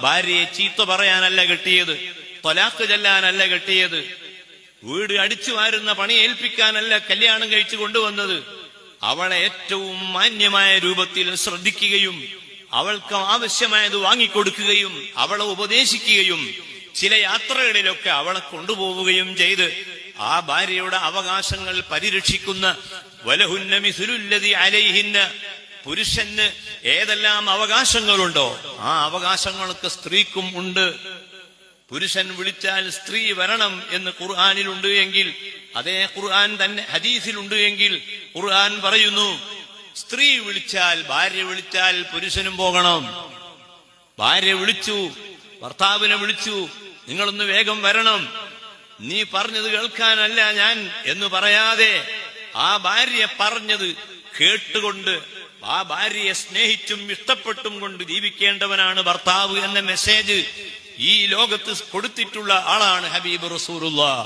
ഭാര്യയെ ചീത്ത പറയാനല്ല കെട്ടിയത്, ത്വലാഖ് ചൊല്ലാനല്ല കെട്ടിയത്, വീട് അടിച്ചു വാരുന്ന പണി ഏൽപ്പിക്കാനല്ല കല്യാണം കഴിച്ചു കൊണ്ടുവന്നത്. അവളെ ഏറ്റവും മാന്യമായ രൂപത്തിൽ ശ്രദ്ധിക്കുകയും അവൾക്ക് ആവശ്യമായത് വാങ്ങിക്കൊടുക്കുകയും അവളെ ഉപദേശിക്കുകയും ചില യാത്രകളിലൊക്കെ അവളെ കൊണ്ടുപോവുകയും ചെയ്ത് ആ ഭാര്യയുടെ അവകാശങ്ങൾ പരിരക്ഷിക്കുന്ന വലഹുന്ന മിസ്ലുല്ലദി അലൈഹിന്ന, പുരുഷന് ഏതെല്ലാം അവകാശങ്ങളുണ്ടോ ആ അവകാശങ്ങളൊക്കെ സ്ത്രീക്കും ഉണ്ട്. പുരുഷൻ വിളിച്ചാൽ സ്ത്രീ വരണം എന്ന് ഖുർആനിലുണ്ട് എങ്കിൽ, അതേ ഖുർആൻ തന്നെ ഹദീസിലുണ്ട് എങ്കിൽ ഖുർആൻ പറയുന്നു, സ്ത്രീ വിളിച്ചാൽ, ഭാര്യ വിളിച്ചാൽ പുരുഷനും പോകണം. ഭാര്യ വിളിച്ചു, ഭർത്താവിനെ വിളിച്ചു, നിങ്ങളൊന്ന് വേഗം വരണം, നീ പറഞ്ഞത് കേൾക്കാനല്ല ഞാൻ എന്ന് പറയാതെ ആ ഭാര്യ പറഞ്ഞത് കേട്ടുകൊണ്ട് ആ ഭാര്യയെ സ്നേഹിച്ചും ഇഷ്ടപ്പെട്ടും കൊണ്ട് ജീവിക്കേണ്ടവനാണ് ഭർത്താവ് എന്ന മെസ്സേജ് ഈ ലോകത്ത് കൊടുത്തിട്ടുള്ള ആളാണ് ഹബീബ് റസൂലുള്ളാഹ്.